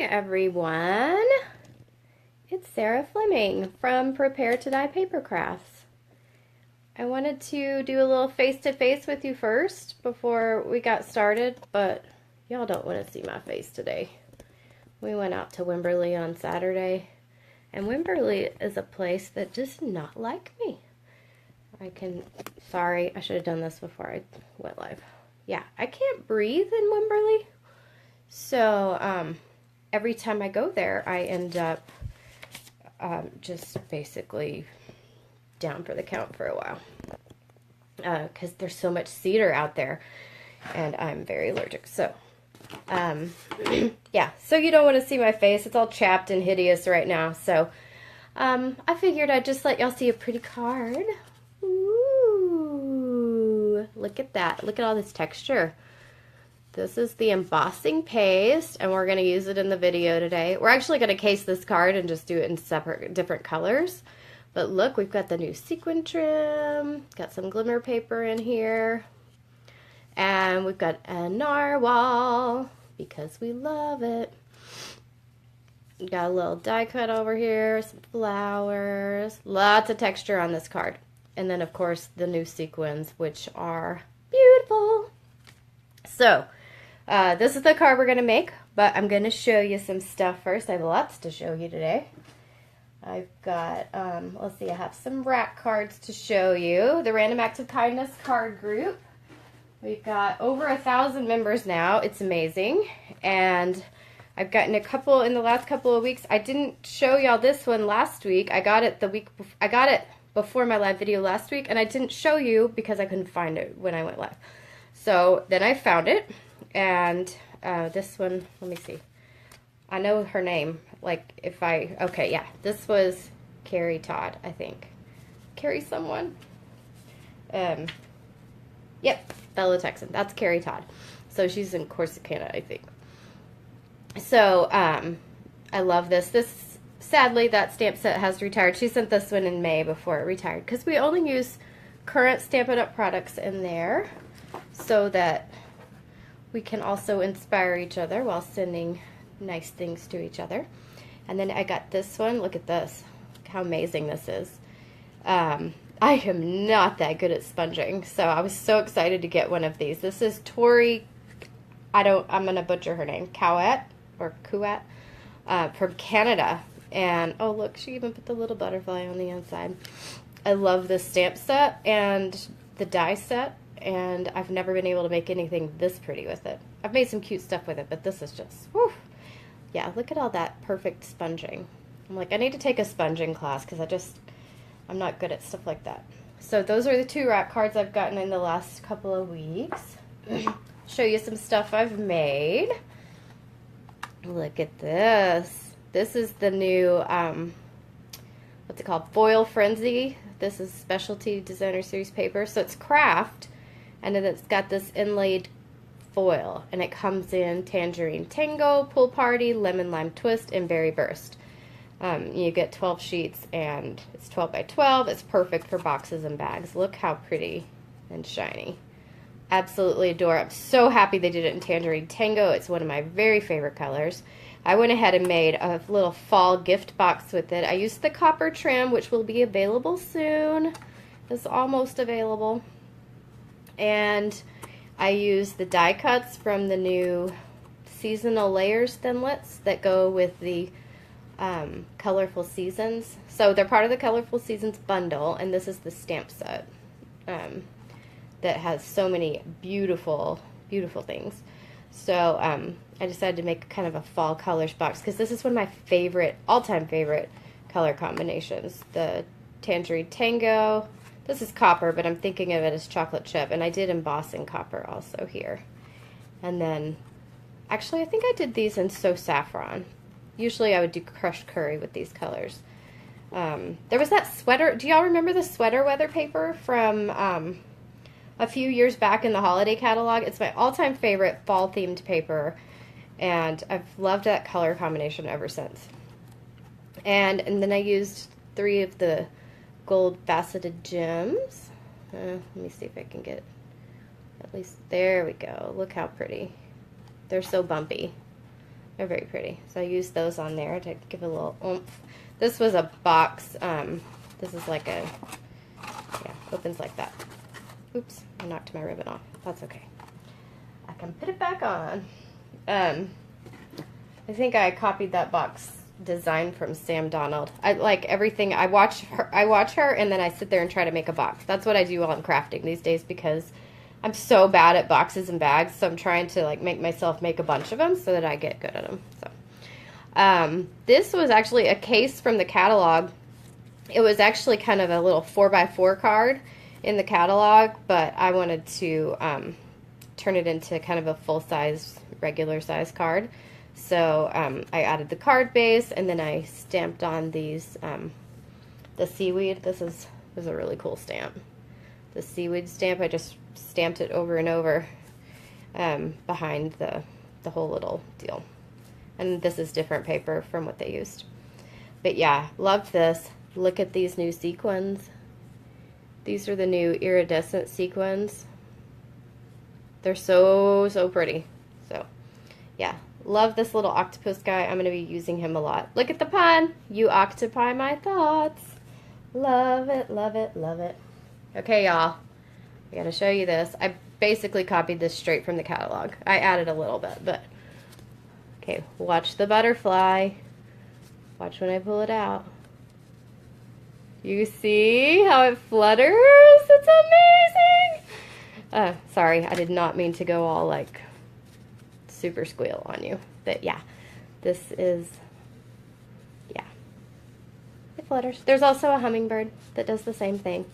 everyone. It's Sarah Fleming from Prepare to Die Papercrafts. I wanted to do a little face-to-face with you first before we got started, but y'all don't want to see my face today. We went out to Wimberley on Saturday, and Wimberley is a place that does not like me. Sorry, I should have done this before I went live. Yeah, I can't breathe in Wimberley. So, every time I go there, I end up just basically down for the count for a while. Because there's so much cedar out there, and I'm very allergic. So, yeah, so you don't want to see my face. It's all chapped and hideous right now. So, I figured I'd just let y'all see a pretty card. Ooh, look at that. Look at all this texture. This is the embossing paste, and we're going to use it in the video today. We're actually going to case this card and just do it in different colors. But look, we've got the new sequin trim, got some glimmer paper in here, and we've got a narwhal, because we love it. We've got a little die cut over here, some flowers, lots of texture on this card. And then, of course, the new sequins, which are beautiful. So, this is the card we're going to make, but I'm going to show you some stuff first. I have lots to show you today. I've got, let's see, I have some rack cards to show you. The Random Acts of Kindness card group. We've got over 1,000 members now. It's amazing. And I've gotten a couple in the last couple of weeks. I didn't show y'all this one last week. I got it the week before. I got it before my live video last week, and I didn't show you because I couldn't find it when I went live. So then I found it, and this one, let me see. I know her name, like okay, yeah, this was Carrie Todd, I think. Carrie someone? Yep, fellow Texan, that's Carrie Todd. So she's in Corsicana, I think. So, I love this. Sadly, that stamp set has retired. She sent this one in May before it retired, because we only use current Stampin' Up! Products in there so that we can also inspire each other while sending nice things to each other. And then I got this one. Look at this. Look how amazing this is. I am not that good at sponging, so I was so excited to get one of these. This is Tori, I'm going to butcher her name, Cowat, from Canada. And, oh, look, she even put the little butterfly on the inside. I love this stamp set and the die set, and I've never been able to make anything this pretty with it. I've made some cute stuff with it, but this is just, whew. Yeah, look at all that perfect sponging. I'm like, I need to take a sponging class, because I'm not good at stuff like that. So those are the two rack cards I've gotten in the last couple of weeks. Show you some stuff I've made. Look at this. This is the new, what's it called? Foil Frenzy. This is Specialty Designer Series paper. So it's craft, and then it's got this inlaid foil, and it comes in Tangerine Tango, Pool Party, Lemon Lime Twist, and Berry Burst. You get 12 sheets, and it's 12 by 12. It's perfect for boxes and bags. Look how pretty and shiny. Absolutely adore. I'm so happy they did it in Tangerine Tango. It's one of my very favorite colors. I went ahead and made a little fall gift box with it. I used the copper trim, which will be available soon. It's almost available. And I used the die cuts from the new seasonal layers thinlits that go with the Colorful Seasons. So they're part of the Colorful Seasons bundle, and this is the stamp set that has so many beautiful, beautiful things. So I decided to make kind of a fall colors box, because this is one of my favorite, all-time favorite color combinations. The Tangerine Tango. This is copper, but I'm thinking of it as chocolate chip, and I did embossing copper also here. And then, actually, I think I did these in So Saffron. Usually I would do crushed curry with these colors. There was that sweater. Do y'all remember the sweater weather paper from a few years back in the holiday catalog? It's my all-time favorite fall-themed paper, and I've loved that color combination ever since. And then I used 3 of the gold faceted gems. Let me see if I can get at least, there we go. Look how pretty. They're so bumpy. They're very pretty. So I used those on there to give a little oomph. This was a box. This is like a, yeah, opens like that. Oops, I knocked my ribbon off. That's okay. I can put it back on. I think I copied that box design from Sam Donald. I like everything. I watch her, and then I sit there and try to make a box. That's what I do while I'm crafting these days because I'm so bad at boxes and bags. So I'm trying to like make myself make a bunch of them so that I get good at them. So this was actually a case from the catalog. It was actually kind of a little 4x4 card in the catalog, but I wanted to turn it into kind of a full-size, regular-size card. So I added the card base, and then I stamped on these, the seaweed. This is a really cool stamp. The seaweed stamp, I just stamped it over and over behind the whole little deal. And this is different paper from what they used. But yeah, love this. Look at these new sequins. These are the new iridescent sequins. They're so, so pretty. So, yeah. Love this little octopus guy. I'm going to be using him a lot. Look at the pun. You occupy my thoughts. Love it, love it, love it. Okay, y'all. I got to show you this. I basically copied this straight from the catalog. I added a little bit, but... Okay, watch the butterfly. Watch when I pull it out. You see how it flutters? It's amazing! Sorry, I did not mean to go all, like, super squeal on you. But, yeah, this is, yeah, it flutters. There's also a hummingbird that does the same thing.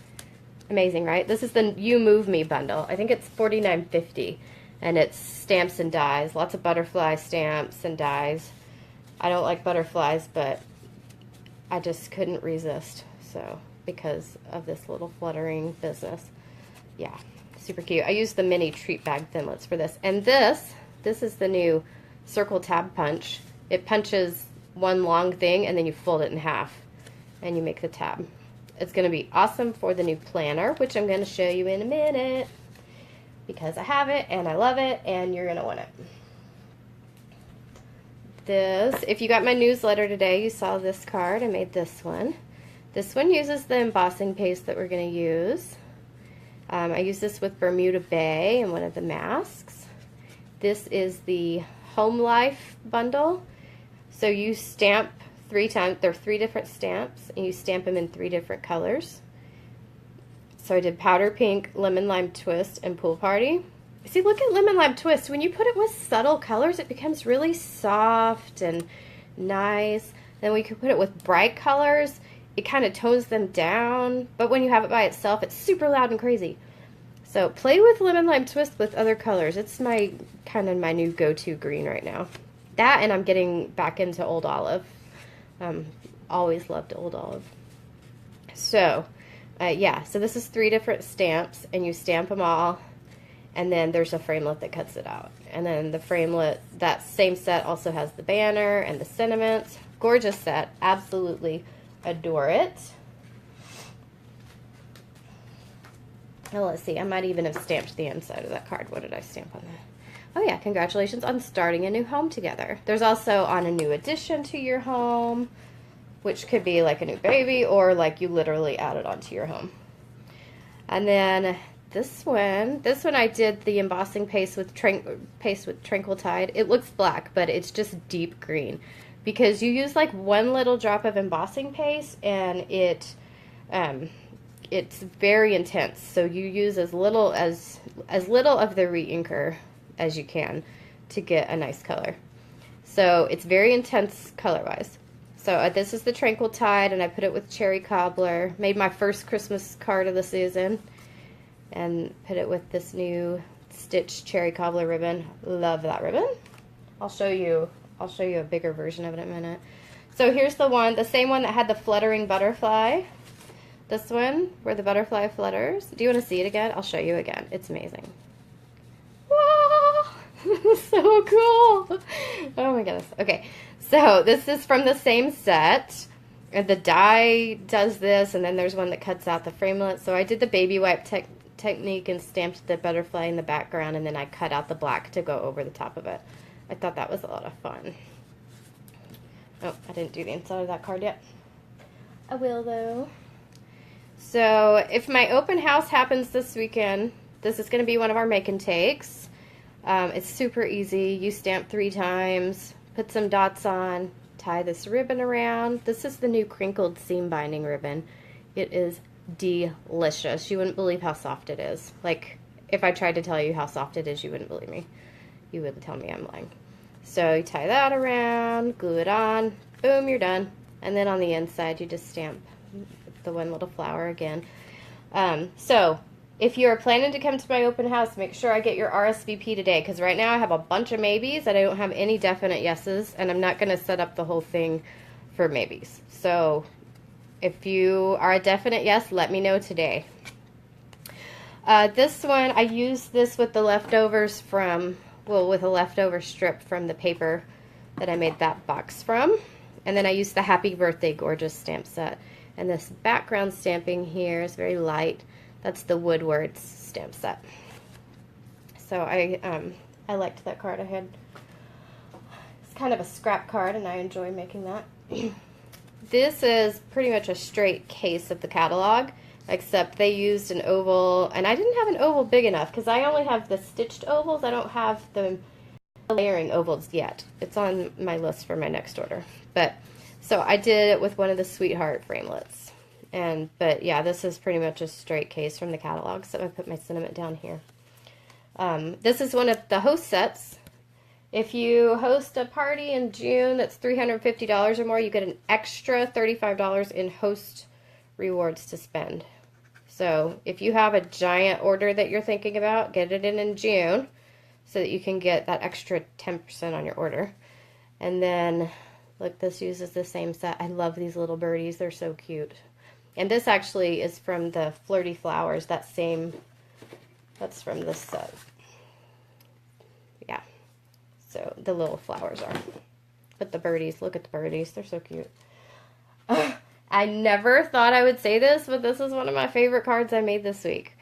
Amazing, right? This is the You Move Me bundle. I think it's $49.50, and it's stamps and dies. Lots of butterfly stamps and dies. I don't like butterflies, but I just couldn't resist. So, because of this little fluttering business. Yeah, super cute. I used the mini treat bag thinlits for this. And this is the new circle tab punch. It punches one long thing and then you fold it in half and you make the tab. It's going to be awesome for the new planner, which I'm going to show you in a minute because I have it and I love it and you're going to want it. This, if you got my newsletter today, you saw this card. I made this one. This one uses the embossing paste that we're going to use. I use this with Bermuda Bay and one of the masks. This is the Home Life bundle. So you stamp 3 times. There are 3 different stamps, and you stamp them in 3 different colors. So I did Powder Pink, Lemon Lime Twist, and Pool Party. See, look at Lemon Lime Twist. When you put it with subtle colors, it becomes really soft and nice. Then we could put it with bright colors. It kind of tones them down, but when you have it by itself, it's super loud and crazy. So play with Lemon Lime Twist with other colors. It's my kind of my new go-to green right now. That, and I'm getting back into Old Olive. Always loved Old Olive. So, yeah, so this is 3 different stamps, and you stamp them all, and then there's a framelit that cuts it out. And then the framelit, that same set also has the banner and the sentiments. Gorgeous set, absolutely adore it. Now let's see, I might even have stamped the inside of that card. What did I stamp on that? Oh yeah, congratulations on starting a new home together. There's also on a new addition to your home, which could be like a new baby or like you literally added onto your home. And then this one I did the embossing paste with Tranquil Tide. It looks black, but it's just deep green. Because you use like 1 little drop of embossing paste and it's very intense. So you use as little of the re-inker as you can to get a nice color. So it's very intense color-wise. So this is the Tranquil Tide, and I put it with Cherry Cobbler. Made my first Christmas card of the season, and put it with this new stitched Cherry Cobbler ribbon. Love that ribbon. I'll show you a bigger version of it in a minute. So here's the same one that had the fluttering butterfly. This one, where the butterfly flutters. Do you want to see it again? I'll show you again. It's amazing. Wow! So cool! Oh my goodness. Okay, so this is from the same set. The die does this, and then there's one that cuts out the framelit. So I did the baby wipe technique and stamped the butterfly in the background, and then I cut out the black to go over the top of it. I thought that was a lot of fun. Oh, I didn't do the inside of that card yet. I will, though. So, if my open house happens this weekend, this is going to be one of our make and takes. It's super easy. You stamp 3 times, put some dots on, tie this ribbon around. This is the new crinkled seam binding ribbon. It is delicious. You wouldn't believe how soft it is. Like, if I tried to tell you how soft it is, you wouldn't believe me. You would tell me I'm lying. So you tie that around, glue it on, boom, you're done. And then on the inside, you just stamp the one little flower again. So if you're planning to come to my open house, make sure I get your RSVP today, because right now I have a bunch of maybes and I don't have any definite yeses, and I'm not going to set up the whole thing for maybes. So if you are a definite yes, let me know today. This one, I used this with the leftovers from, well, with a leftover strip from the paper that I made that box from. And then I used the Happy Birthday Gorgeous stamp set. And this background stamping here is very light. That's the Woodwards stamp set. So I liked that card. It's kind of a scrap card, and I enjoy making that. This is pretty much a straight case of the catalog, except they used an oval, and I didn't have an oval big enough because I only have the stitched ovals. I don't have the layering ovals yet. It's on my list for my next order. But so I did it with one of the Sweetheart framelits. But yeah, this is pretty much a straight case from the catalog. So I put my sentiment down here. This is one of the host sets. If you host a party in June that's $350 or more, you get an extra $35 in host rewards to spend. So if you have a giant order that you're thinking about, get it in June so that you can get that extra 10% on your order. And then, look, this uses the same set. I love these little birdies. They're so cute. And this actually is from the Flirty Flowers, that's from this set. Yeah. So the little flowers are. But the birdies, look at the birdies. They're so cute. I never thought I would say this, but this is one of my favorite cards I made this week.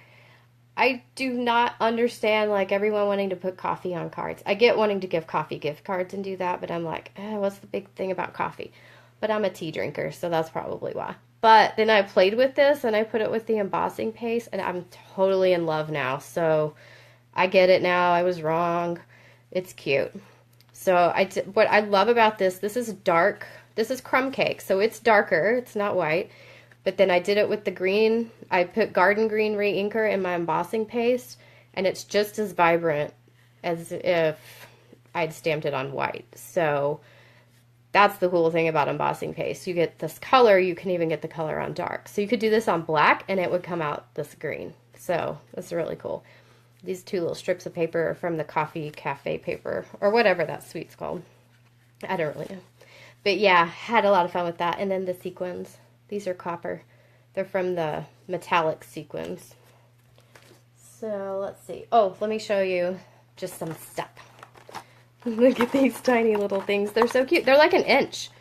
I do not understand, like, everyone wanting to put coffee on cards. I get wanting to give coffee gift cards and do that, but I'm like, what's the big thing about coffee? But I'm a tea drinker, so that's probably why. But then I played with this, and I put it with the embossing paste, and I'm totally in love now. So I get it now. I was wrong. It's cute. So what I love about this is dark. This is crumb cake, so it's darker. It's not white. But then I did it with the green. I put garden green re-inker in my embossing paste, and it's just as vibrant as if I'd stamped it on white. So that's the cool thing about embossing paste. You get this color, you can even get the color on dark. So you could do this on black, and it would come out this green. So that's really cool. These 2 little strips of paper are from the Coffee Cafe paper, or whatever that sweet's called. I don't really know. But yeah, had a lot of fun with that. And then the sequins. These are copper. They're from the metallic sequins. So let's see. Oh, let me show you just some stuff. Look at these tiny little things. They're so cute. They're like an inch.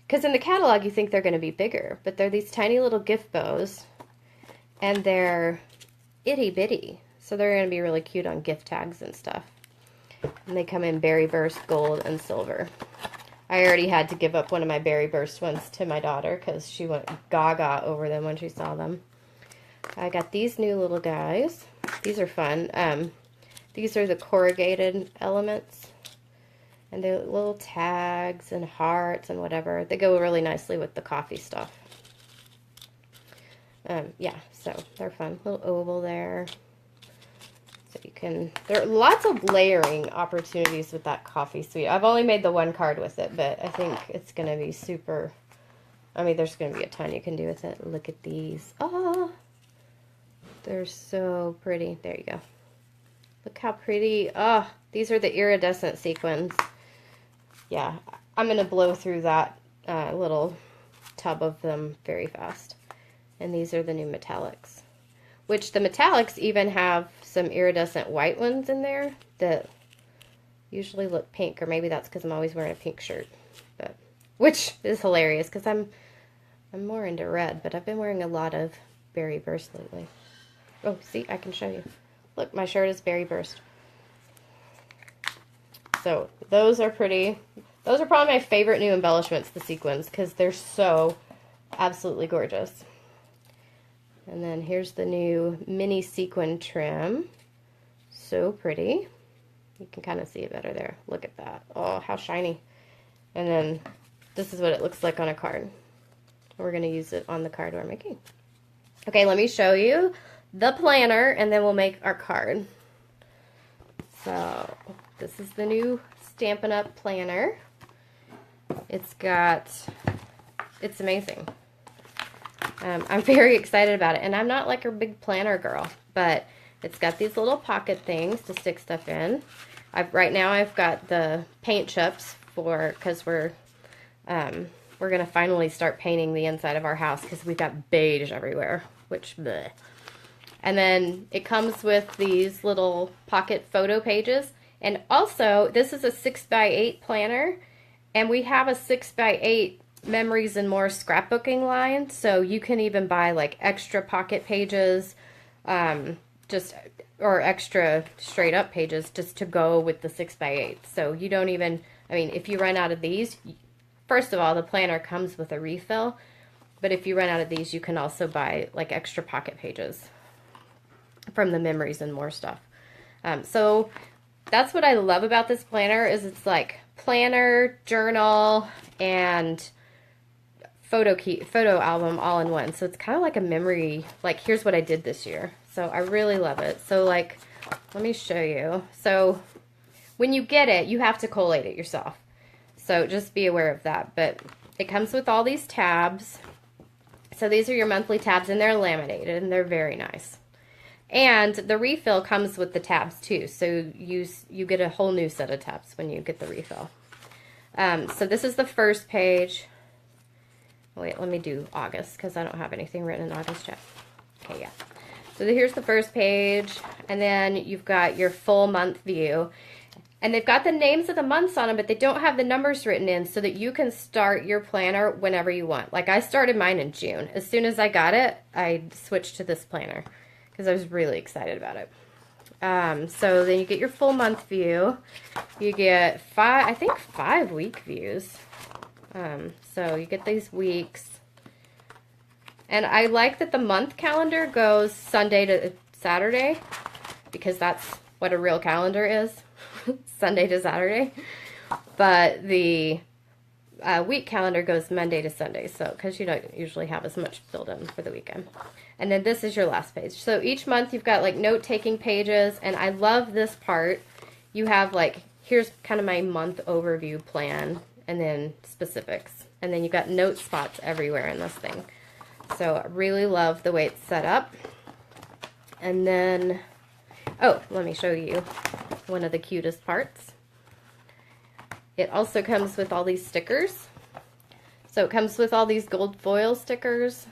Because in the catalog you think they're going to be bigger. But they're these tiny little gift bows. And they're itty bitty. So they're going to be really cute on gift tags and stuff. And they come in Berry Burst, Gold, and Silver. I already had to give up one of my Berry Burst ones to my daughter because she went gaga over them when she saw them. I got these new little guys. These are fun. These are the corrugated elements. And they're little tags and hearts and whatever. They go really nicely with the coffee stuff. Yeah, so they're fun. Little oval there. So you can, there are lots of layering opportunities with that coffee sweet. I've only made the one card with it, but I think it's going to be super, I mean, there's going to be a ton you can do with it. Look at these. Oh, they're so pretty. There you go. Look how pretty. Oh, these are the iridescent sequins. Yeah, I'm going to blow through that little tub of them very fast. And these are the new metallics. Which the metallics even have some iridescent white ones in there that usually look pink, or maybe that's because I'm always wearing a pink shirt, but which is hilarious because I'm more into red, but I've been wearing a lot of Berry Burst lately. Oh, see, I can show you. Look, my shirt is Berry Burst. So those are pretty. Those are probably my favorite new embellishments, the sequins, because they're so absolutely gorgeous. And then here's the new mini sequin trim. So pretty. You can kind of see it better there. Look at that. Oh, how shiny. And then this is what it looks like on a card. We're going to use it on the card we're making. Okay, let me show you the planner, and then we'll make our card. So this is the new Stampin' Up! Planner. It's amazing. I'm very excited about it, and I'm not like a big planner girl, but it's got these little pocket things to stick stuff in. Right now I've got the paint chips because we're gonna finally start painting the inside of our house because we've got beige everywhere, which bleh. And then it comes with these little pocket photo pages, and also this is a 6x8 planner, and we have a 6x8 Memories and More scrapbooking line, so you can even buy like extra pocket pages, or extra straight up pages just to go with the 6x8. So you don't even, I mean, if you run out of these, first of all, the planner comes with a refill, but if you run out of these, you can also buy like extra pocket pages from the Memories and More stuff. So that's what I love about this planner, is it's like planner, journal, and photo album all in one. So it's kind of like a memory, like here's what I did this year. So I really love it. So like, let me show you. So when you get it, you have to collate it yourself. So just be aware of that. But it comes with all these tabs. So these are your monthly tabs, and they're laminated, and they're very nice. And the refill comes with the tabs too. So you get a whole new set of tabs when you get the refill. So this is the first page. Wait, let me do August because I don't have anything written in August yet. Okay, yeah. So here's the first page, and then you've got your full month view. And they've got the names of the months on them, but they don't have the numbers written in, so that you can start your planner whenever you want. Like I started mine in June. As soon as I got it, I switched to this planner because I was really excited about it. So then you get your full month view. You get I think 5 week views. So you get these weeks. And I like that the month calendar goes Sunday to Saturday, because that's what a real calendar is, Sunday to Saturday. But the week calendar goes Monday to Sunday, so because you don't usually have as much filled in for the weekend. And then this is your last page. So each month you've got like note-taking pages, and I love this part. You have like, here's kind of my month overview plan, and then specifics. And then you've got note spots everywhere in this thing. So I really love the way it's set up. And then, oh, let me show you one of the cutest parts. It also comes with all these stickers. So it comes with all these gold foil stickers.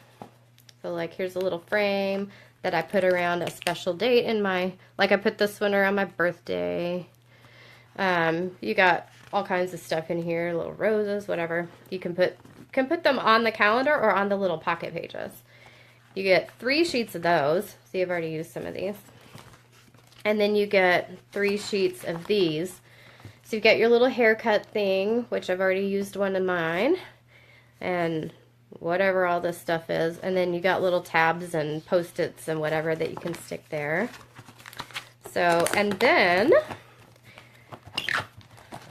So like here's a little frame that I put around a special date in my, like I put this one around my birthday. You got all kinds of stuff in here, little roses, whatever. You can put them on the calendar or on the little pocket pages. You get 3 sheets of those. See, I've already used some of these. And then you get 3 sheets of these. So you get your little haircut thing, which I've already used one of mine, and whatever all this stuff is. And then you got little tabs and Post-its and whatever that you can stick there. So, and then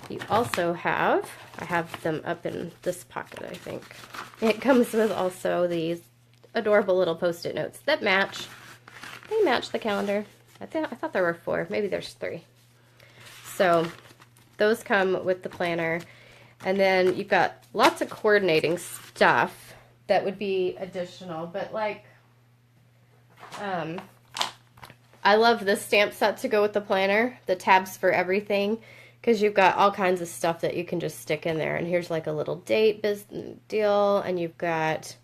you also have, I have them up in this pocket, I think. It comes with also these adorable little Post-it notes that match. They match the calendar. I thought there were 4. Maybe there's 3. So those come with the planner. And then you've got lots of coordinating stuff that would be additional. But like, I love this stamp set to go with the planner. The tabs for everything. Because you've got all kinds of stuff that you can just stick in there. And here's like a little date deal. And you've got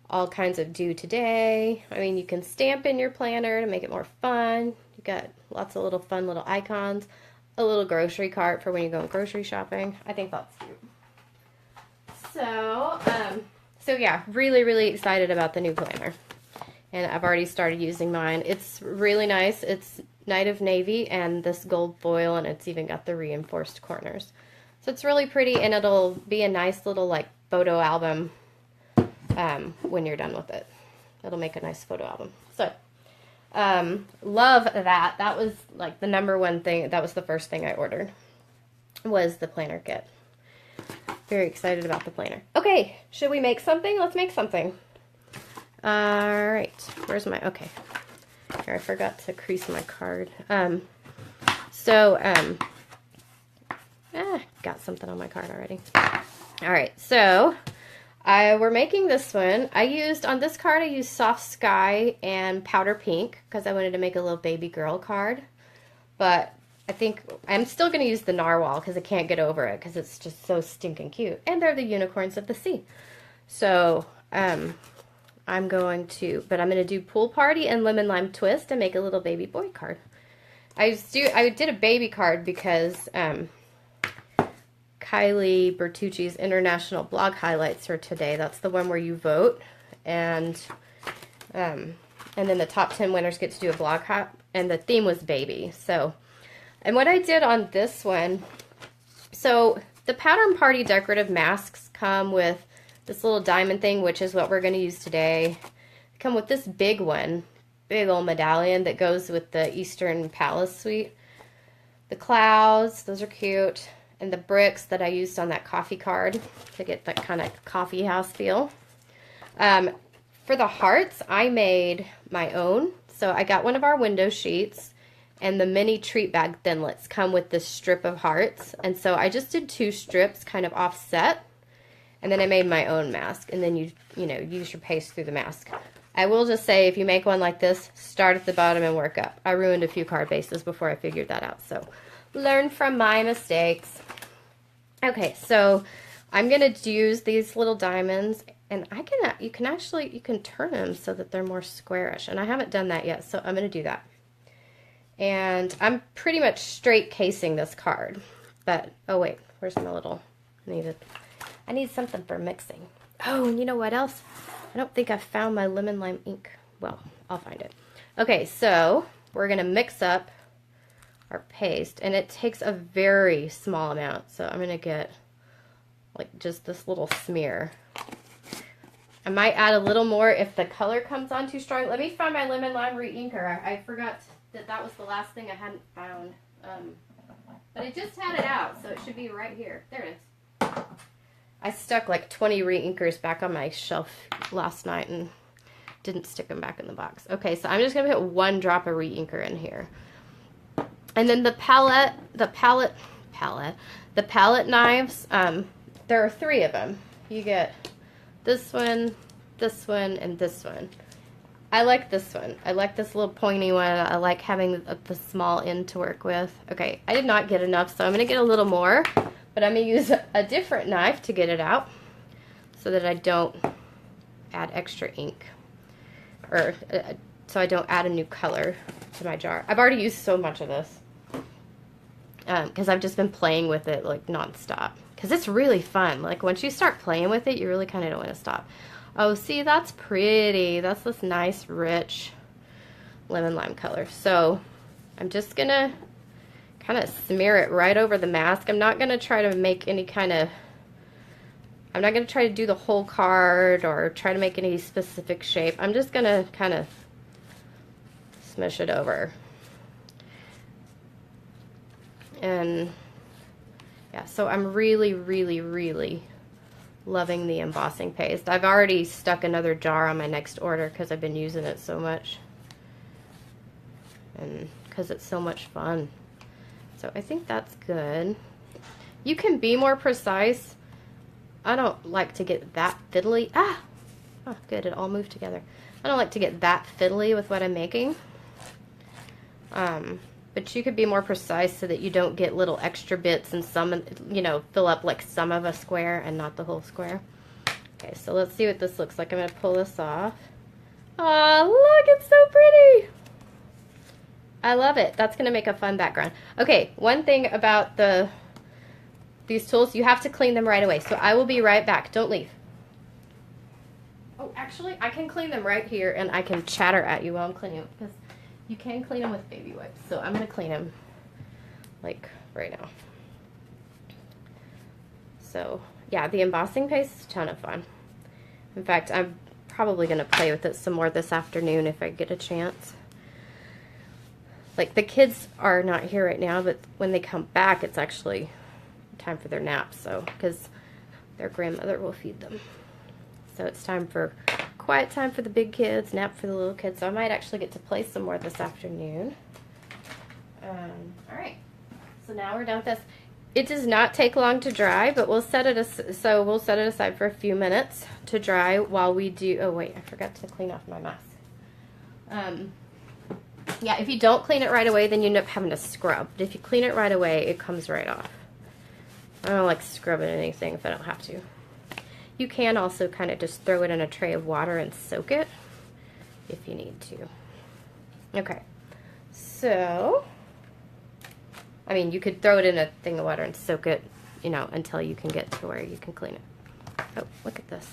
all kinds of due today. I mean, you can stamp in your planner to make it more fun. You've got lots of little fun little icons. A little grocery cart for when you're going grocery shopping. I think that's cute. So yeah, really, really excited about the new planner. And I've already started using mine. It's really nice. It's Night of Navy and this gold foil, and it's even got the reinforced corners. So it's really pretty, and it'll be a nice little like photo album when you're done with it. It'll make a nice photo album. So love that. That was like the number one thing. That was the first thing I ordered, was the planner kit. Very excited about the planner. Okay, should we make something? Let's make something. All right, where's my, okay. Here, I forgot to crease my card. Got something on my card already. All right, so we're making this one. On this card, I used Soft Sky and Powder Pink because I wanted to make a little baby girl card. But I think I'm still going to use the Narwhal because I can't get over it because it's just so stinking cute. And they're the unicorns of the sea. So I'm going to do Pool Party and Lemon Lime Twist and make a little baby boy card. I did a baby card because Kylie Bertucci's International Blog Highlights are today. That's the one where you vote, and then the top 10 winners get to do a blog hop, and the theme was baby. So, and what I did on this one, so the Pattern Party decorative masks come with this little diamond thing, which is what we're going to use today. They come with this big one, big old medallion that goes with the Eastern Palace suite. The clouds, those are cute. And the bricks that I used on that coffee card to get that kind of coffee house feel. For the hearts, I made my own. So I got one of our window sheets, and the mini treat bag thinlits come with this strip of hearts. And so I just did 2 strips kind of offset, and then I made my own mask. And then you use your paste through the mask. I will just say, if you make one like this, start at the bottom and work up. I ruined a few card bases before I figured that out. So learn from my mistakes. Okay, so I'm going to use these little diamonds, and you can turn them so that they're more squarish, and I haven't done that yet, so I'm going to do that. And I'm pretty much straight casing this card, but, oh wait, where's my little, I need something for mixing. Oh, and you know what else? I don't think I found my lemon lime ink. Well, I'll find it. Okay, so we're going to mix up our paste, and it takes a very small amount, so I'm going to get like just this little smear. I might add a little more if the color comes on too strong. Let me find my lemon lime re-inker. I forgot that was the last thing I hadn't found, but I just had it out, so it should be right here. There it is. I stuck like 20 re-inkers back on my shelf last night and didn't stick them back in the box. Okay, so I'm just going to put 1 drop of re-inker in here. And then the palette knives, there are 3 of them. You get this one, and this one. I like this one. I like this little pointy one. I like having the small end to work with. Okay, I did not get enough, so I'm going to get a little more, but I'm going to use a different knife to get it out so that I don't add extra ink, or so I don't add a new color to my jar. I've already used so much of this because I've just been playing with it like nonstop, because it's really fun. Like once you start playing with it, you really kind of don't want to stop. Oh, see, that's pretty. That's this nice rich lemon lime color. So I'm just gonna kind of smear it right over the mask. I'm not gonna try to make any kind of, I'm not gonna try to do the whole card or try to make any specific shape. I'm just gonna kind of smush it over. And yeah, so I'm really, really, really loving the embossing paste. I've already stuck another jar on my next order because I've been using it so much, and because it's so much fun. So I think that's good. You can be more precise. I don't like to get that fiddly. Oh, good, it all moved together. I don't like to get that fiddly with what I'm making. But you could be more precise so that you don't get little extra bits and some, fill up like some of a square and not the whole square. Okay, so let's see what this looks like. I'm going to pull this off. Aw, look, it's so pretty. I love it. That's going to make a fun background. Okay, one thing about these tools, you have to clean them right away. So I will be right back. Don't leave. Oh, actually, I can clean them right here, and I can chatter at you while I'm cleaning them, because you can clean them with baby wipes. So I'm going to clean them like right now. So yeah, the embossing paste is a ton of fun. In fact, I'm probably going to play with it some more this afternoon if I get a chance. Like, the kids are not here right now, but when they come back, it's actually time for their naps, so, because their grandmother will feed them. So it's time for quiet time for the big kids, nap for the little kids. So I might actually get to play some more this afternoon. All right, so now we're done with this. It does not take long to dry, but we'll set it aside for a few minutes to dry while we do. Oh wait, I forgot to clean off my mask. Yeah, if you don't clean it right away, then you end up having to scrub. But if you clean it right away, it comes right off. I don't like scrubbing anything if I don't have to. You can also kind of just throw it in a tray of water and soak it if you need to. Okay, so, I mean, you could throw it in a thing of water and soak it, you know, until you can get to where you can clean it. Oh, look at this.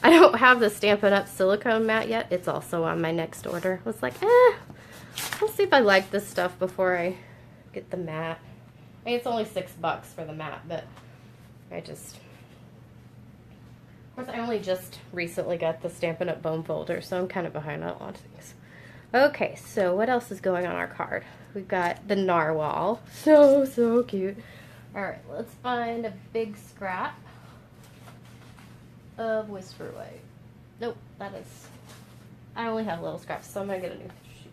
I don't have the Stampin' Up! Silicone mat yet. It's also on my next order. I was like, I'll see if I like this stuff before I get the mat. I mean, it's only $6 for the mat, but of course, I only just recently got the Stampin' Up! Bone folder, so I'm kind of behind on a lot of things. Okay, so what else is going on our card? We've got the Narwhal. So cute. Alright, let's find a big scrap of Whisper White. Nope, that is... I only have little scraps, so I'm going to get a new sheet.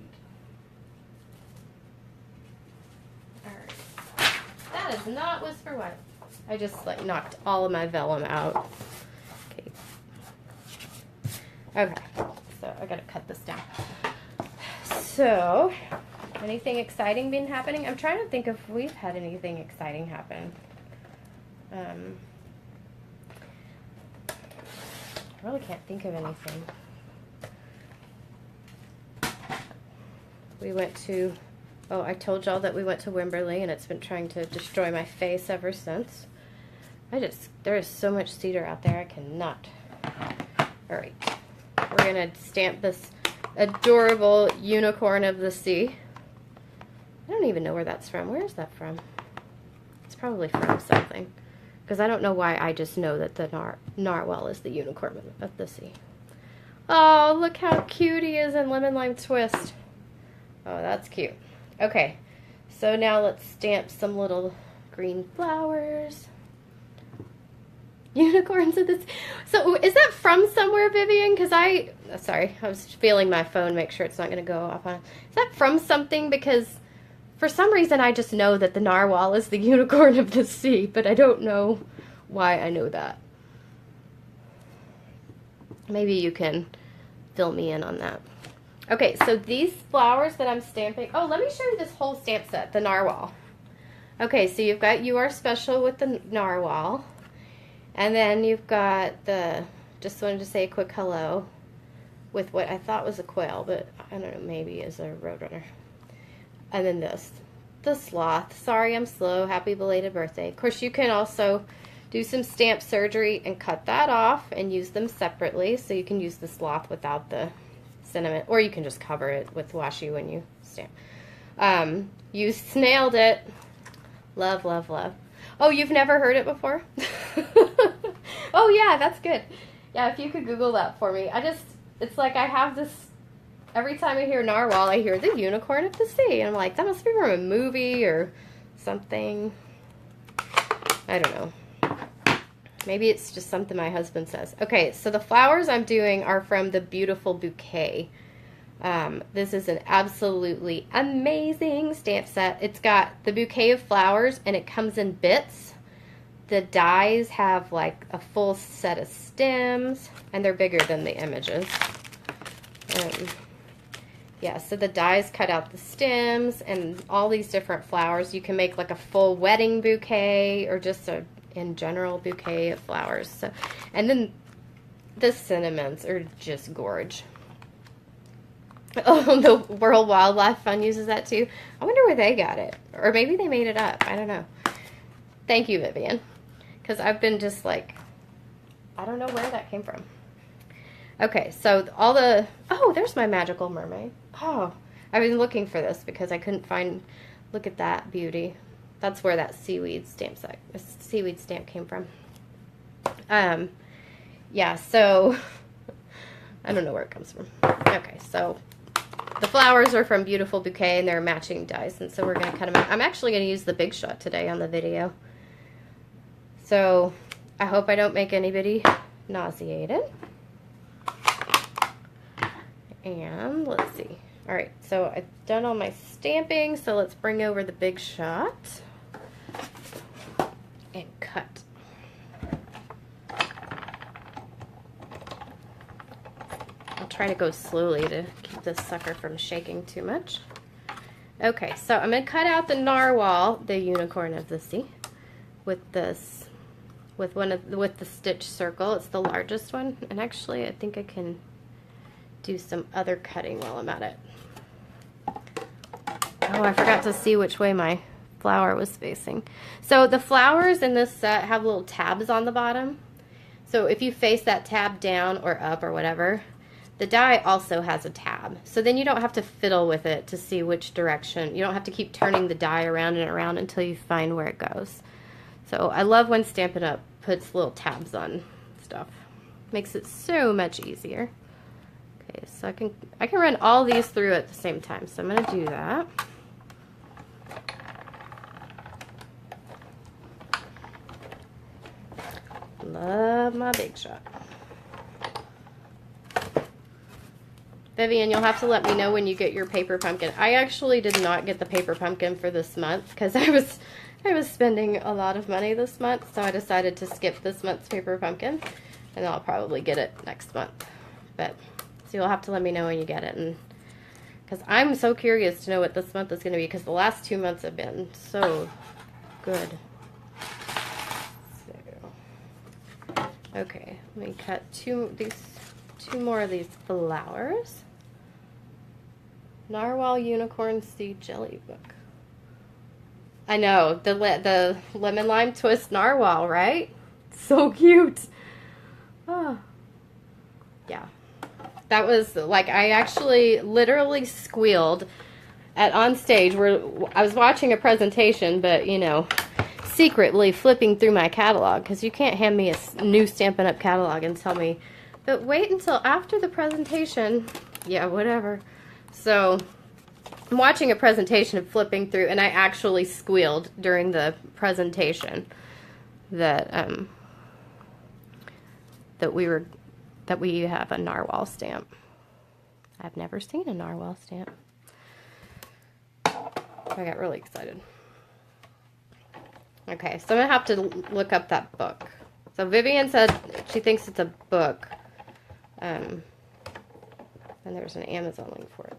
Alright. That is not Whisper White. I just, like, knocked all of my vellum out. Okay, so I gotta cut this down. So, anything exciting been happening? I'm trying to think if we've had anything exciting happen. I really can't think of anything. We went to, oh, I told y'all that we went to Wimberley, and it's been trying to destroy my face ever since. There is so much cedar out there, I cannot. Alright. We're going to stamp this adorable unicorn of the sea. I don't even know where that's from. Where is that from? It's probably from something. Because I don't know why I just know that the narwhal is the unicorn of the sea. Oh, look how cute he is in Lemon Lime Twist. Oh, that's cute. Okay, so now let's stamp some little green flowers. Unicorns of this. So is that from somewhere, Vivian? Because sorry, I was feeling my phone, make sure it's not going to go off on. Is that from something? Because for some reason I just know that the narwhal is the unicorn of the sea, but I don't know why I know that. Maybe you can fill me in on that. Okay, so these flowers that I'm stamping. Oh, let me show you this whole stamp set, the narwhal. Okay, so you've got You Are Special with the narwhal. And then you've got the, just wanted to say a quick hello with what I thought was a quail, but I don't know, maybe is a roadrunner. And then this, the sloth. Sorry I'm slow, happy belated birthday. Of course, you can also do some stamp surgery and cut that off and use them separately. So you can use the sloth without the cinnamon, or you can just cover it with washi when you stamp. You snailed it. Love, love, love. Oh, you've never heard it before? Oh, yeah, that's good. Yeah, if you could Google that for me. It's like I have this, every time I hear narwhal, I hear the unicorn of the sea. And I'm like, that must be from a movie or something. I don't know. Maybe it's just something my husband says. Okay, so the flowers I'm doing are from the Beautiful Bouquet. This is an absolutely amazing stamp set. It's got the bouquet of flowers and it comes in bits. The dies have like a full set of stems and they're bigger than the images. Yeah, so the dies cut out the stems and all these different flowers. You can make like a full wedding bouquet or just a in general bouquet of flowers. So, and then the cinnamons are just gorge. Oh, the World Wildlife Fund uses that too. I wonder where they got it. Or maybe they made it up. I don't know. Thank you, Vivian. Because I've been just like, I don't know where that came from. Okay, so all the, oh, there's my magical mermaid. Oh, I've been looking for this because I couldn't find, look at that beauty. That's where that seaweed stamp came from. Yeah, so I don't know where it comes from. Okay, so the flowers are from Beautiful Bouquet, and they're matching dies, and so we're going to cut them out. I'm actually going to use the Big Shot today on the video. So I hope I don't make anybody nauseated. And let's see. All right, so I've done all my stamping, so let's bring over the Big Shot and cut. I'll try to go slowly to keep this sucker from shaking too much. Okay, so I'm going to cut out the Narwhal, the unicorn of the sea, with this, with the stitch circle. It's the largest one, and actually I think I can do some other cutting while I'm at it. Oh, I forgot to see which way my flower was facing. So the flowers in this set have little tabs on the bottom. So if you face that tab down or up or whatever, the die also has a tab. So then you don't have to fiddle with it to see which direction. You don't have to keep turning the die around and around until you find where it goes. So I love when Stampin' Up! Puts little tabs on stuff. Makes it so much easier. Okay, so I can run all these through at the same time. So I'm going to do that. Love my Big Shot. Vivian, you'll have to let me know when you get your paper pumpkin. I actually did not get the paper pumpkin for this month because I was spending a lot of money this month, so I decided to skip this month's paper pumpkin, and I'll probably get it next month. But so you'll have to let me know when you get it, and because I'm so curious to know what this month is going to be, because the last 2 months have been so good. So, okay, let me cut two more of these flowers. Narwhal Unicorn Sea Jelly Book. I know, the lemon lime twist narwhal, right? So cute. Oh. Yeah. That was like, I actually literally squealed on stage where I was watching a presentation, but you know, secretly flipping through my catalog, because you can't hand me a new Stampin' Up! Catalog and tell me, but wait until after the presentation. Yeah, whatever. So I'm watching a presentation and flipping through, and I actually squealed during the presentation that we have a narwhal stamp. I've never seen a narwhal stamp. I got really excited. Okay, so I'm gonna have to look up that book. So Vivian said she thinks it's a book. And there's an Amazon link for it.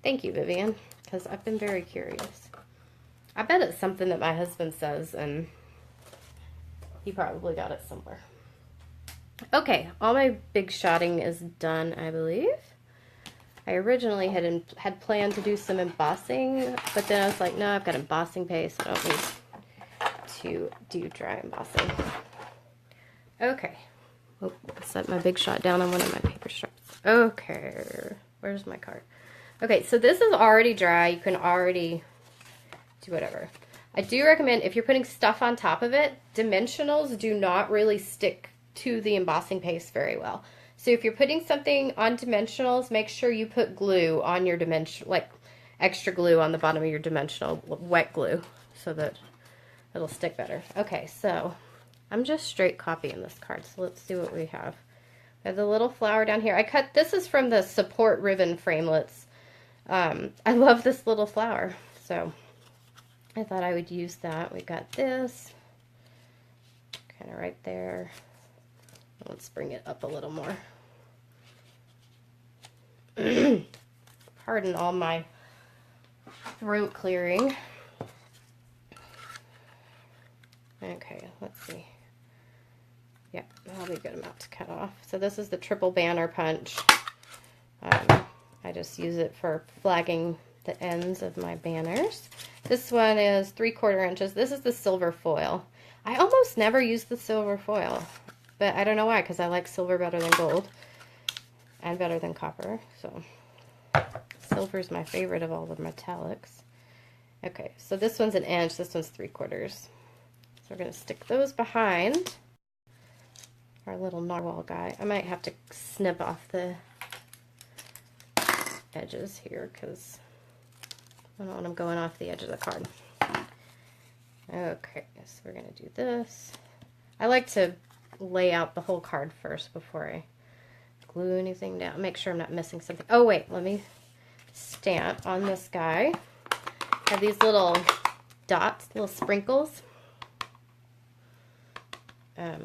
Thank you, Vivian, because I've been very curious. I bet it's something that my husband says, and he probably got it somewhere. Okay, all my big shotting is done, I believe. I originally had planned to do some embossing, but then I was like, no, I've got embossing paste. I don't need to do dry embossing. Okay. Oh, I set my Big Shot down on one of my paper strips. Okay, where's my card? Okay, so this is already dry. You can already do whatever. I do recommend, if you're putting stuff on top of it, dimensionals do not really stick to the embossing paste very well. So if you're putting something on dimensionals, make sure you put glue on your dimension, like extra glue on the bottom of your dimensional, wet glue, so that it'll stick better. Okay, so I'm just straight copying this card, so let's see what we have. We have the little flower down here. This is from the support ribbon framelits. I love this little flower, so I thought I would use that. We got this, kind of right there. Let's bring it up a little more. Pardon all my throat clearing. Okay, let's see. Yeah, that'll be a good amount to cut off. So this is the triple banner punch. I just use it for flagging the ends of my banners. This one is 3/4 inches. This is the silver foil. I almost never use the silver foil, but I don't know why, because I like silver better than gold and better than copper. So silver is my favorite of all the metallics. Okay, so this one's 1 inch, this one's 3/4. So we're going to stick those behind. our little narwhal guy. I might have to snip off the edges here because I don't want them going off the edge of the card. Okay, so we're going to do this. I like to lay out the whole card first before I glue anything down. Make sure I'm not missing something. Oh wait, let me stamp on this guy. I have these little dots, little sprinkles. That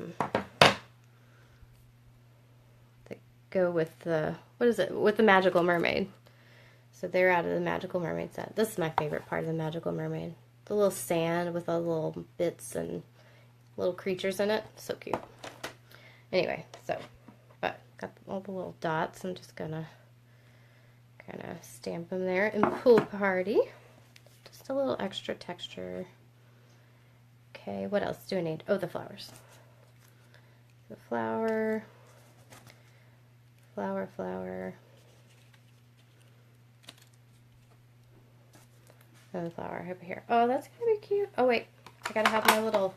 go with the, what is it? With the Magical Mermaid. So they're out of the Magical Mermaid set. This is my favorite part of the Magical Mermaid. The little sand with all the little bits and little creatures in it. So cute. Anyway, so, but got all the little dots. I'm just gonna kind of stamp them there in Pool Party. Just a little extra texture. Okay, what else do I need? Oh, the flowers. The flower, flower, flower. And the flower over here. Oh, that's gonna be cute. Oh wait, I gotta have my little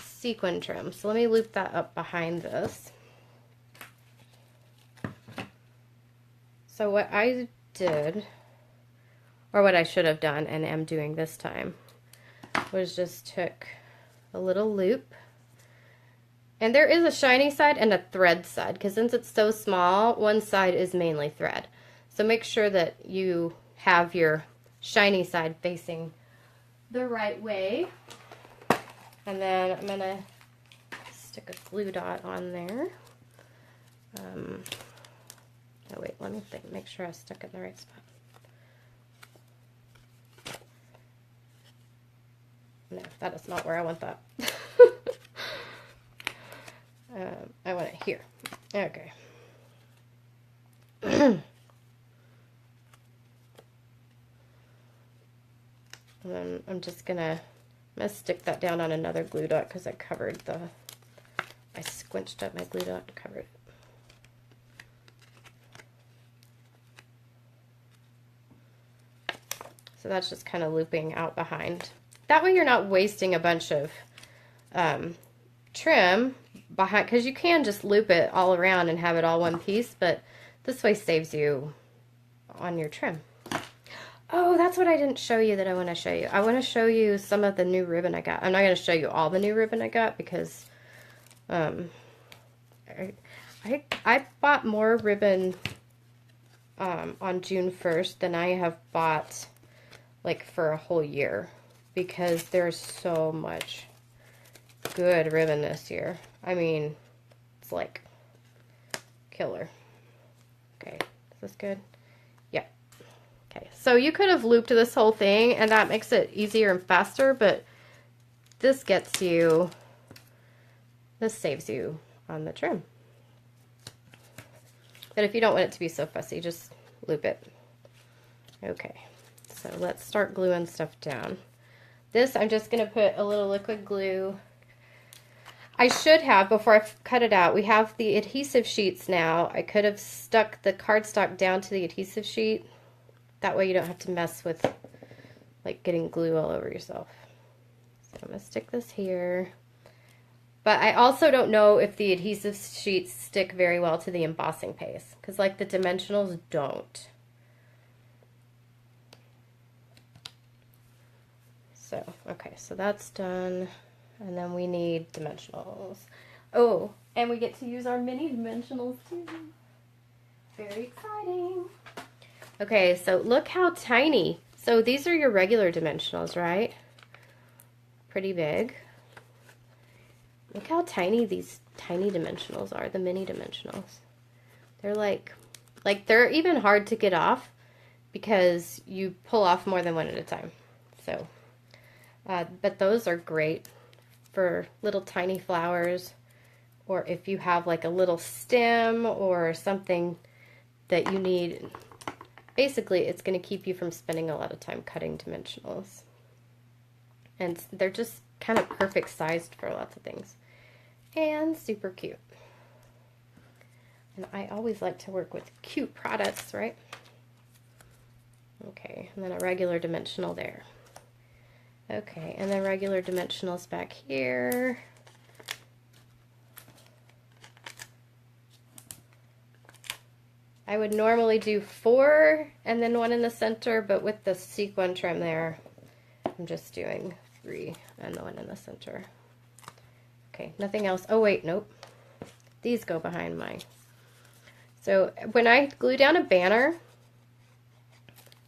sequin trim. So let me loop that up behind this. So what I did, or what I should have done and am doing this time, was just took a little loop. And there is a shiny side and a thread side, because since it's so small, one side is mainly thread. So make sure that you have your shiny side facing the right way. And then I'm going to stick a glue dot on there. Oh wait, let me think, make sure I stuck it in the right spot. No, that is not where I want that. I want it here. Okay. And then I'm just gonna stick that down on another glue dot because I covered the, I squinched up my glue dot and covered it. So that's just kind of looping out behind. That way you're not wasting a bunch of trim behind, because you can just loop it all around and have it all one piece, but this way saves you on your trim. Oh, that's what I didn't show you that I want to show you. I want to show you some of the new ribbon I got. I'm not going to show you all the new ribbon I got because I bought more ribbon on June 1st than I have bought like for a whole year, because there's so much good ribbon this year. I mean, it's like killer. Okay, is this good? Yeah. Okay, so you could have looped this whole thing and that makes it easier and faster, but this gets you, this saves you on the trim. But if you don't want it to be so fussy, just loop it. Okay, so let's start gluing stuff down. This, I'm just going to put a little liquid glue. I should have, before I cut it out, we have the adhesive sheets now. I could have stuck the cardstock down to the adhesive sheet. That way you don't have to mess with like getting glue all over yourself. So I'm going to stick this here. But I also don't know if the adhesive sheets stick very well to the embossing paste, because like the dimensionals don't. So, okay, so that's done. And then we need dimensionals. Oh, and we get to use our mini dimensionals too. Very exciting. Okay, so look how tiny. So these are your regular dimensionals, right? Pretty big. Look how tiny these tiny dimensionals are, the mini dimensionals. They're like they're even hard to get off because you pull off more than one at a time. So, but those are great for little tiny flowers, or if you have like a little stem or something that you need. Basically, it's going to keep you from spending a lot of time cutting dimensionals. And they're just kind of perfect sized for lots of things. And super cute. And I always like to work with cute products, right? Okay, and then a regular dimensional there. Okay, and then regular dimensionals back here. I would normally do 4 and then 1 in the center, but with the sequin trim there, I'm just doing 3 and the 1 in the center. Okay, nothing else. Oh wait, nope. These go behind mine. So when I glue down a banner,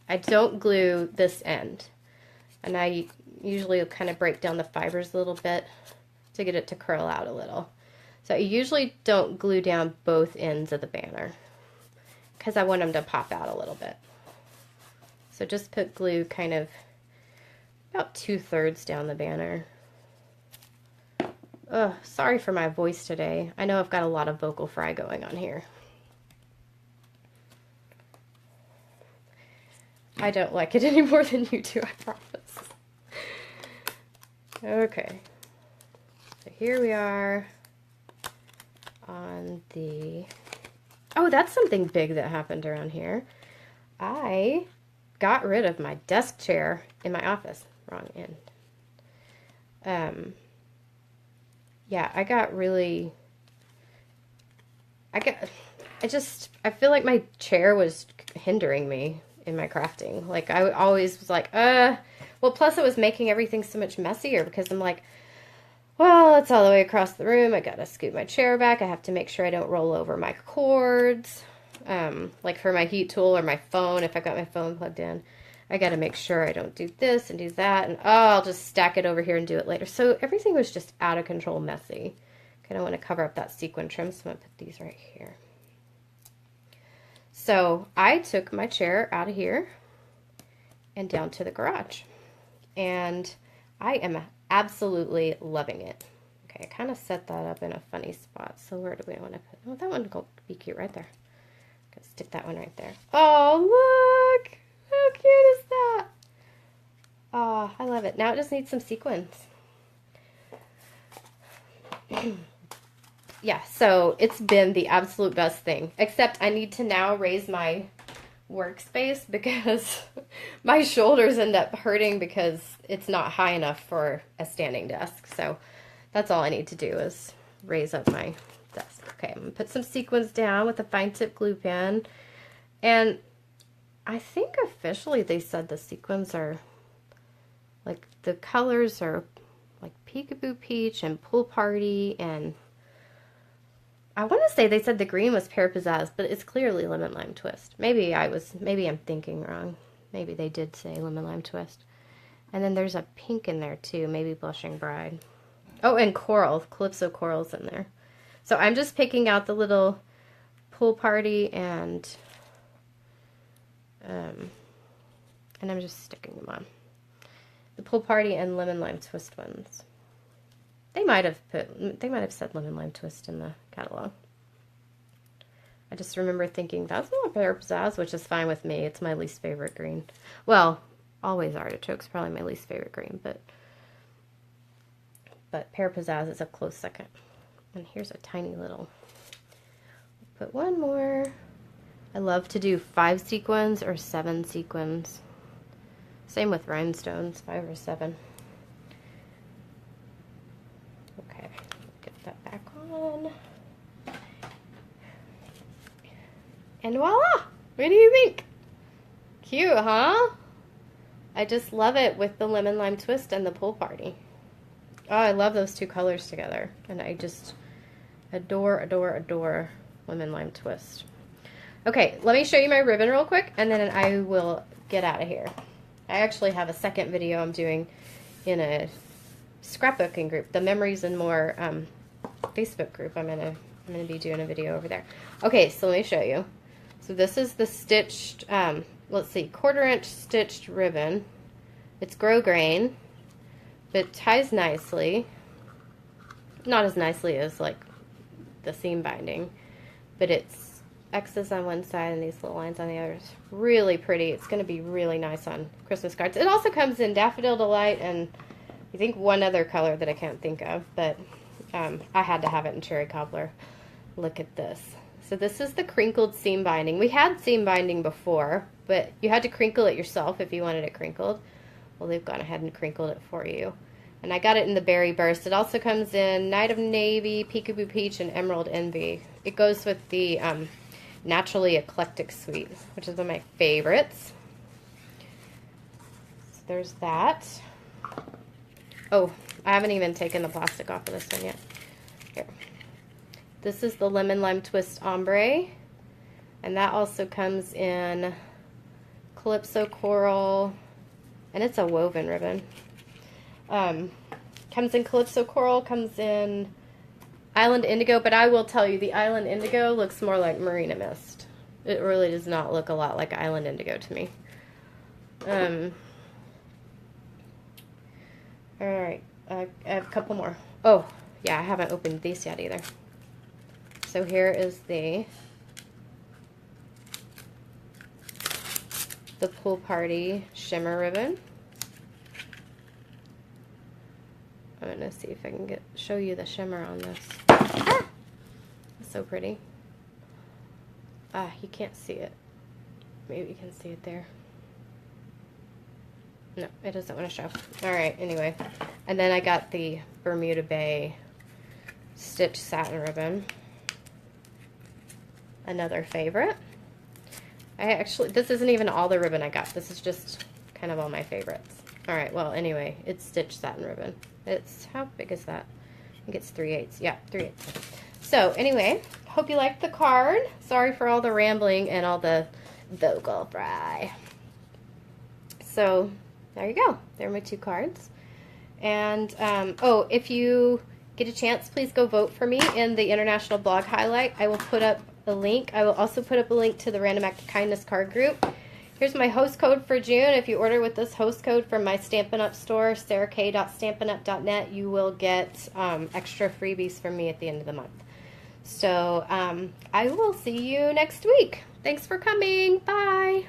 I don't glue this end. And I usually kind of break down the fibers a little bit to get it to curl out a little. So I usually don't glue down both ends of the banner because I want them to pop out a little bit. So just put glue kind of about 2/3 down the banner. Ugh, sorry for my voice today. I know I've got a lot of vocal fry going on here. I don't like it any more than you do, I promise. Okay. So here we are on the... Oh, that's something big that happened around here. I got rid of my desk chair in my office. Wrong end. Yeah, I feel like my chair was hindering me in my crafting. Like, I always was like, well, plus it was making everything so much messier because I'm like, well, it's all the way across the room. I gotta scoot my chair back. I have to make sure I don't roll over my cords. Like for my heat tool or my phone, if I got my phone plugged in, I gotta make sure I don't do this and do that. And oh, I'll just stack it over here and do it later. So everything was just out of control messy. Kind of want to cover up that sequin trim, so I'm gonna put these right here. So I took my chair out of here and down to the garage. And I am absolutely loving it. Okay, I kind of set that up in a funny spot. So where do we want to put? Oh, that one will be cute right there. Gonna stick that one right there. Oh, look! How cute is that? Oh, I love it. Now it just needs some sequins. Yeah, so it's been the absolute best thing. Except I need to now raise my workspace because my shoulders end up hurting because it's not high enough for a standing desk. So that's all I need to do is raise up my desk. Okay, I'm going to put some sequins down with a fine tip glue pen. And I think officially they said the sequins are, like, the colors are like Peekaboo Peach and Pool Party, and I want to say they said the green was Pear Pizzazz, but it's clearly Lemon Lime Twist. Maybe I'm thinking wrong. Maybe they did say Lemon Lime Twist. And then there's a pink in there too, maybe Blushing Bride. Oh, and coral, Calypso Coral's in there. So I'm just picking out the little Pool Party and I'm just sticking them on. The Pool Party and Lemon Lime Twist ones. They might have said Lemon Lime Twist in the catalog. I just remember thinking, that's not Pear Pizzazz, which is fine with me. It's my least favorite green. Well, always artichoke's probably my least favorite green, but Pear Pizzazz is a close second. And here's a tiny little, put one more. I love to do 5 sequins or 7 sequins. Same with rhinestones, 5 or 7. Okay, get that back on. And voila! What do you think? Cute, huh? I just love it with the Lemon Lime Twist and the Pool Party. Oh, I love those two colors together. And I just adore, adore, adore Lemon Lime Twist. Okay, let me show you my ribbon real quick, and then I will get out of here. I actually have a second video I'm doing in a scrapbooking group, the Memories and More Facebook group. I'm gonna be doing a video over there. Okay, so let me show you. So this is the stitched, let's see, 1/4 inch stitched ribbon. It's grosgrain, but it ties nicely. Not as nicely as like the seam binding, but it's X's on one side and these little lines on the other. It's really pretty. It's going to be really nice on Christmas cards. It also comes in Daffodil Delight and I think one other color that I can't think of, but I had to have it in Cherry Cobbler. Look at this. So this is the crinkled seam binding. We had seam binding before, but you had to crinkle it yourself if you wanted it crinkled. Well, they've gone ahead and crinkled it for you. And I got it in the Berry Burst. It also comes in Night of Navy, Peekaboo Peach, and Emerald Envy. It goes with the Naturally Eclectic Sweet, which is one of my favorites. So there's that. Oh, I haven't even taken the plastic off of this one yet. Here. This is the Lemon Lime Twist Ombre. And that also comes in Calypso Coral. And it's a woven ribbon. Comes in Calypso Coral, comes in Island Indigo, but I will tell you, the Island Indigo looks more like Marina Mist. It really does not look a lot like Island Indigo to me. Alright, I have a couple more. Oh, yeah, I haven't opened these yet either. So here is the Pool Party Shimmer Ribbon. I'm going to see if I can show you the shimmer on this. Ah! It's so pretty. Ah, you can't see it. Maybe you can see it there. No, it doesn't want to show. Alright, anyway. And then I got the Bermuda Bay Stitch Satin Ribbon. Another favorite. This isn't even all the ribbon I got. This is just kind of all my favorites. Alright, well, anyway, it's Stitch Satin Ribbon. It's, how big is that? I think it's 3/8. Yeah, 3/8. So, anyway, hope you liked the card. Sorry for all the rambling and all the vocal fry. So, there you go. There are my 2 cards. And, oh, if you get a chance, please go vote for me in the International Blog Highlight. I will put up a link. I will also put up a link to the Random Act of Kindness card group. Here's my host code for June. If you order with this host code from my Stampin' Up store, sarahk.stampinup.net, you will get extra freebies from me at the end of the month. So I will see you next week. Thanks for coming. Bye.